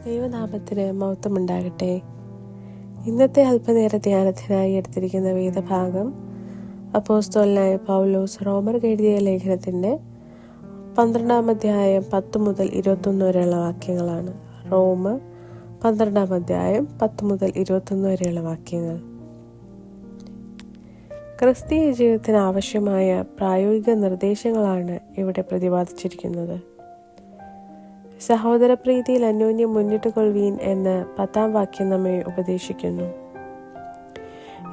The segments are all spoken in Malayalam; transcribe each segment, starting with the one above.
ദൈവനാമത്തിന് മഹത്വമുണ്ടാകട്ടെ. ഇന്നത്തെ അല്പനേര ധ്യാനത്തിനായി എടുത്തിരിക്കുന്ന വേദഭാഗം അപ്പോസ്തലനായ പൗലോസ് റോമർക്ക് എഴുതിയ ലേഖനത്തിൻ്റെ 12-ാം അധ്യായം 10 മുതൽ 21 വരെയുള്ള വാക്യങ്ങളാണ്. റോമർ 12-ാം അധ്യായം 10 മുതൽ 21 വരെയുള്ള വാക്യങ്ങൾ. ക്രിസ്തീയ ജീവിതത്തിന് ആവശ്യമായ പ്രായോഗിക നിർദ്ദേശങ്ങളാണ് ഇവിടെ പ്രതിപാദിച്ചിരിക്കുന്നത്. സഹോദരപ്രീതിയിൽ അന്യോന്യം മുന്നിട്ട് കൊള്ളുവീൻ എന്ന് 10-ാം വാക്യം നമ്മെ ഉപദേശിക്കുന്നു.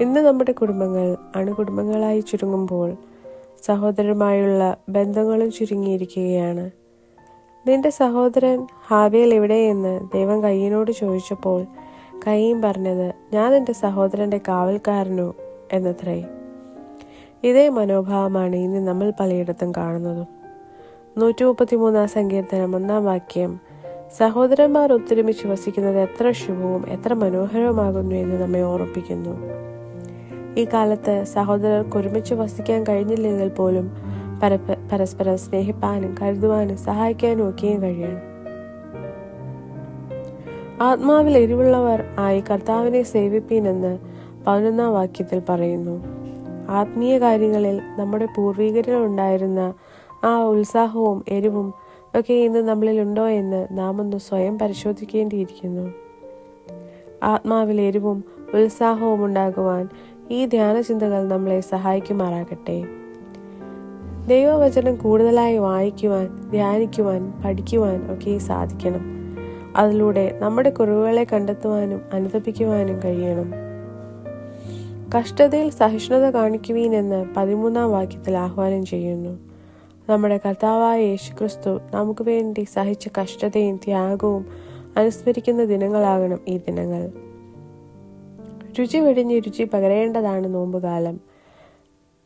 ഇന്ന് നമ്മുടെ കുടുംബങ്ങൾ അണുകുടുംബങ്ങളായി ചുരുങ്ങുമ്പോൾ സഹോദരരുമായുള്ള ബന്ധങ്ങളും ചുരുങ്ങിയിരിക്കുകയാണ്. നിന്റെ സഹോദരൻ ഹാബേൽ എവിടെയെന്ന് ദൈവം കയ്യനോട് ചോദിച്ചപ്പോൾ കയ്യൻ പറഞ്ഞത്, ഞാൻ എൻ്റെ സഹോദരൻ്റെ കാവൽക്കാരനോ എന്നത്രേ. ഇതേ മനോഭാവമാണ് ഇന്ന് നമ്മൾ പലയിടത്തും കാണുന്നതും. 133-ാം സങ്കീർത്തനം 1-ാം വാക്യം സഹോദരന്മാർ ഒത്തൊരുമിച്ച് വസിക്കുന്നത് എത്ര ശുഭവും എത്ര മനോഹരവുമാകുന്നു എന്ന് നമ്മെ ഓർമ്മിപ്പിക്കുന്നു. ഈ കാലത്ത് സഹോദരർക്ക് ഒരുമിച്ച് വസിക്കാൻ കഴിഞ്ഞില്ലെങ്കിൽ പോലും പരസ്പരം സ്നേഹിപ്പാനും കരുതുവാനും സഹായിക്കാനും ഒക്കെയും കഴിയണം. ആത്മാവിൽ എരിവുള്ളവർ ആയി കർത്താവിനെ സേവിപ്പീനെന്ന് 11-ാം വാക്യത്തിൽ പറയുന്നു. ആത്മീയ കാര്യങ്ങളിൽ നമ്മുടെ പൂർവികരിൽ ഉണ്ടായിരുന്ന ആ ഉത്സാഹവും എരിവും ഒക്കെ ഇന്ന് നമ്മളിൽ ഉണ്ടോ എന്ന് നാം ഒന്ന് സ്വയം പരിശോധിക്കേണ്ടിയിരിക്കുന്നു. ആത്മാവിൽ എരിവും ഉത്സാഹവും ഉണ്ടാകുവാൻ ഈ ധ്യാനചിന്തകൾ നമ്മളെ സഹായിക്കുമാറാകട്ടെ. ദൈവവചനം കൂടുതലായി വായിക്കുവാൻ, ധ്യാനിക്കുവാൻ, പഠിക്കുവാൻ ഒക്കെ സാധിക്കണം. അതിലൂടെ നമ്മുടെ കുറവുകളെ കണ്ടെത്തുവാനും അനുതപിക്കുവാനും കഴിയണം. കഷ്ടതയിൽ സഹിഷ്ണുത കാണിക്കുവീൻ എന്ന് 13-ാം വാക്യത്തിൽ ആഹ്വാനം ചെയ്യുന്നു. നമ്മുടെ കർത്താവായ യേശുക്രിസ്തു നമുക്ക് വേണ്ടി സഹിച്ച കഷ്ടതയും ത്യാഗവും അനുസ്മരിക്കുന്ന ദിനങ്ങളാകണം ഈ ദിനങ്ങൾ. രുചി വെടിഞ്ഞ് രുചി പകരേണ്ടതാണ് നോമ്പുകാലം.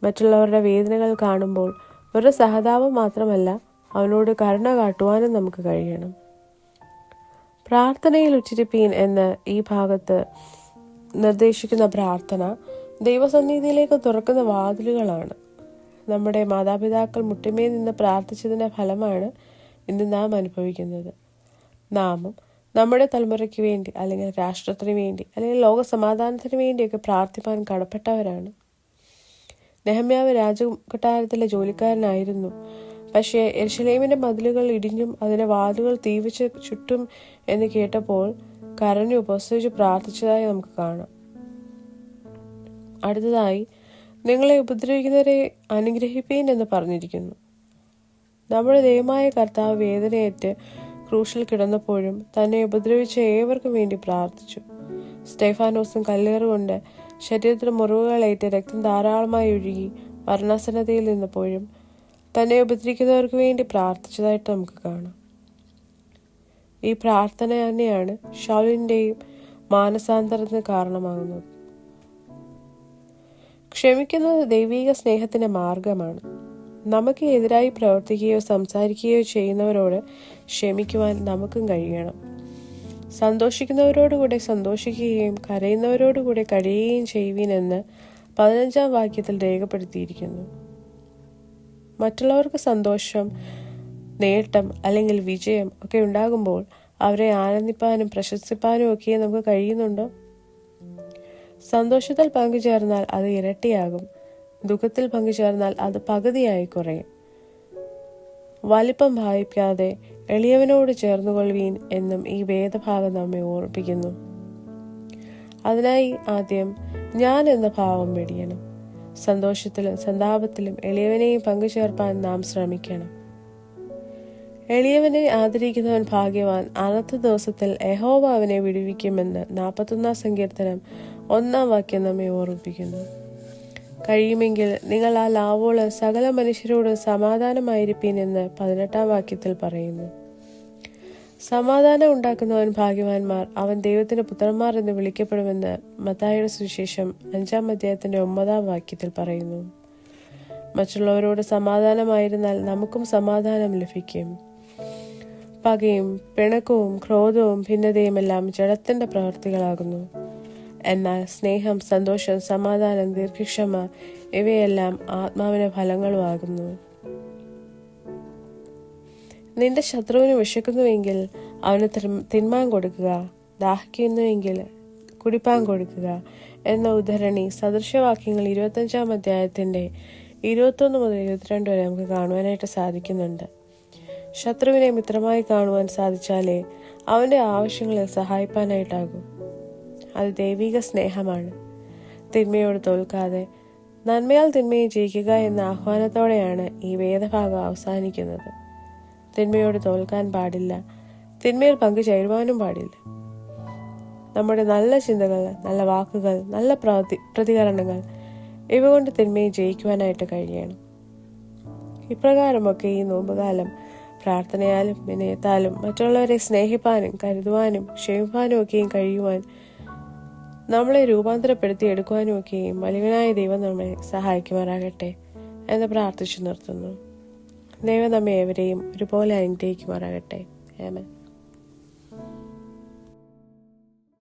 മറ്റുള്ളവരുടെ വേദനകൾ കാണുമ്പോൾ ഒരു സഹതാപം മാത്രമല്ല, അവനോട് കരുണ കാട്ടുവാനും നമുക്ക് കഴിയണം. പ്രാർത്ഥനയിൽ ഉച്ചരിപ്പീൻ എന്ന് ഈ ഭാഗത്ത് നിർദ്ദേശിക്കുന്ന പ്രാർത്ഥന ദൈവസന്നിധിയിലേക്ക് തുറക്കുന്ന വാതിലുകളാണ്. നമ്മുടെ മാതാപിതാക്കൾ മുട്ടിമേ നിന്ന് പ്രാർത്ഥിച്ചതിൻ്റെ ഫലമാണ് ഇന്ന് നാം അനുഭവിക്കുന്നത്. നാമും നമ്മുടെ തലമുറയ്ക്ക് വേണ്ടി, അല്ലെങ്കിൽ രാഷ്ട്രത്തിന് വേണ്ടി, അല്ലെങ്കിൽ ലോക സമാധാനത്തിന് വേണ്ടിയൊക്കെ പ്രാർത്ഥിപ്പാൻ കടപ്പെട്ടവരാണ്. നെഹമ്യാവ് രാജകൊട്ടാരത്തിലെ ജോലിക്കാരനായിരുന്നു. പക്ഷേ യെരുശലേമിന്റെ മതിലുകൾ ഇടിഞ്ഞും അതിന്റെ വാതിലുകൾ തീവച്ച് ചുറ്റും എന്ന് കേട്ടപ്പോൾ കരഞ്ഞു ഉപവസിച്ച് പ്രാർത്ഥിച്ചതായി നമുക്ക് കാണാം. അടുത്തതായി, നിങ്ങളെ ഉപദ്രവിക്കുന്നവരെ അനുഗ്രഹിപ്പീൻ എന്ന് പറഞ്ഞിരിക്കുന്നു. നമ്മുടെ ദൈവമായ കർത്താവ് വേദനയേറ്റ് ക്രൂശിൽ കിടന്നപ്പോഴും തന്നെ ഉപദ്രവിച്ച ഏവർക്കും വേണ്ടി പ്രാർത്ഥിച്ചു. സ്തെഫാനോസും കല്ലേറുകൊണ്ട് ശരീരത്തിൽ മുറിവുകളേറ്റ് രക്തം ധാരാളമായി ഒഴുകി മരണാസന്നതയിൽ നിന്നപ്പോഴും തന്നെ ഉപദ്രവിക്കുന്നവർക്ക് വേണ്ടി പ്രാർത്ഥിച്ചതായിട്ട് നമുക്ക് കാണാം. ഈ പ്രാർത്ഥന തന്നെയാണ് ശൗലിന്റെയും മാനസാന്തരത്തിന് കാരണമാകുന്നത്. ക്ഷമിക്കുന്നത് ദൈവിക സ്നേഹത്തിന്റെ മാർഗമാണ്. നമുക്ക് എതിരായി പ്രവർത്തിക്കുകയോ സംസാരിക്കുകയോ ചെയ്യുന്നവരോട് ക്ഷമിക്കുവാൻ നമുക്കും കഴിയണം. സന്തോഷിക്കുന്നവരോടുകൂടെ സന്തോഷിക്കുകയും കരയുന്നവരോടുകൂടെ കരയുകയും ചെയ്യുവീനെന്ന് 15-ാം വാക്യത്തിൽ രേഖപ്പെടുത്തിയിരിക്കുന്നു. മറ്റുള്ളവർക്ക് സന്തോഷം, നേട്ടം അല്ലെങ്കിൽ വിജയം ഒക്കെ ഉണ്ടാകുമ്പോൾ അവരെ ആനന്ദിപ്പാനും പ്രശംസിപ്പാനും ഒക്കെ നമുക്ക് കഴിയുന്നുണ്ടോ? സന്തോഷത്തിൽ പങ്കുചേർന്നാൽ അത് ഇരട്ടിയാകും. ദുഃഖത്തിൽ പങ്കുചേർന്നാൽ അത് പകുതിയായി കുറയും. വലിപ്പം ഭാവിക്കാതെ എളിയവനോട് ചേർന്നുകൊള്ളുവീൻ എന്നും ഈ വേദഭാഗം നമ്മെ ഓർപ്പിക്കുന്നു. അതിനായി ആദ്യം ഞാൻ എന്ന ഭാവം വെടിയണം. സന്തോഷത്തിലും സന്താപത്തിലും എളിയവനെയും പങ്കുചേർപ്പാൻ നാം ശ്രമിക്കണം. എളിയവനെ ആദരിക്കുന്നവൻ ഭാഗ്യവാൻ. അനർത്ഥ ദിവസത്തിൽ യഹോവ അവനെ വിടുവിക്കുമെന്ന് 41-ാം സങ്കീർത്തനം 1-ാം വാക്യം നമ്മെ ഓർമ്മിപ്പിക്കുന്നു. കഴിയുമെങ്കിൽ നിങ്ങൾ ആ ലാവോള് സകല മനുഷ്യരോട് സമാധാനമായിരിപ്പീൻ എന്ന് 18-ാം വാക്യത്തിൽ പറയുന്നു. സമാധാനം ഉണ്ടാക്കുന്നവൻ ഭാഗ്യവാന്മാർ, അവൻ ദൈവത്തിന്റെ പുത്രന്മാർ എന്ന് വിളിക്കപ്പെടുമെന്ന് മത്തായിയുടെ സുവിശേഷം 5-ാം അധ്യായത്തിന്റെ 9-ാം വാക്യത്തിൽ പറയുന്നു. മറ്റുള്ളവരോട് സമാധാനമായിരുന്നാൽ നമുക്കും സമാധാനം ലഭിക്കും. പകയും പിണക്കവും ക്രോധവും ഭിന്നതയും എല്ലാം ജഡത്തിന്റെ പ്രവൃത്തികളാകുന്നു. എന്നാൽ സ്നേഹം, സന്തോഷം, സമാധാനം, ദീർഘക്ഷമ ഇവയെല്ലാം ആത്മാവിന്റെ ഫലങ്ങളുമാകുന്നു. നിന്റെ ശത്രുവിന് വിശക്കുന്നുവെങ്കിൽ അവന് തിന്മാൻ കൊടുക്കുക, ദാഹിക്കുന്നുവെങ്കിൽ കുടിപ്പാൻ കൊടുക്കുക എന്ന ഉദ്ധരണി സദൃശവാക്യങ്ങൾ 25-ാം അധ്യായത്തിന്റെ 21 മുതൽ 22 വരെ നമുക്ക് കാണുവാനായിട്ട് സാധിക്കുന്നുണ്ട്. ശത്രുവിനെ മിത്രമായി കാണുവാൻ സാധിച്ചാലേ അവന്റെ ആവശ്യങ്ങളിൽ സഹായിപ്പാനായിട്ടാകും. അത് ദൈവിക സ്നേഹമാണ്. തിന്മയോട് തോൽക്കാതെ നന്മയാൽ തിന്മയെ ജയിക്കുക എന്ന ആഹ്വാനത്തോടെയാണ് ഈ വേദഭാഗം അവസാനിക്കുന്നത്. തിന്മയോട് തോൽക്കാൻ പാടില്ല, തിന്മയിൽ പങ്കുചേരുവാനും പാടില്ല. നമ്മുടെ നല്ല ചിന്തകൾ, നല്ല വാക്കുകൾ, നല്ല പ്രതികരണങ്ങൾ ഇവ കൊണ്ട് തിന്മയെ ജയിക്കുവാനായിട്ട് കഴിയണം. ഇപ്രകാരമൊക്കെ ഈ നോമ്പുകാലം പ്രാർത്ഥനയാലും വിനയത്താലും മറ്റുള്ളവരെ സ്നേഹിപ്പാനും കരുതുവാനും ക്ഷമിപ്പാനും ഒക്കെയും കഴിയുവാൻ, നമ്മളെ രൂപാന്തരപ്പെടുത്തി എടുക്കുവാനും ഒക്കെയും വലിയവനായ ദൈവം നമ്മെ സഹായിക്കുമാറാകട്ടെ എന്ന് പ്രാർത്ഥിച്ചു നിർത്തുന്നു. ദൈവം നമ്മെ ഏവരെയും ഒരുപോലെ അനുഗ്രഹിക്കുമാറാകട്ടെ. ആമേൻ.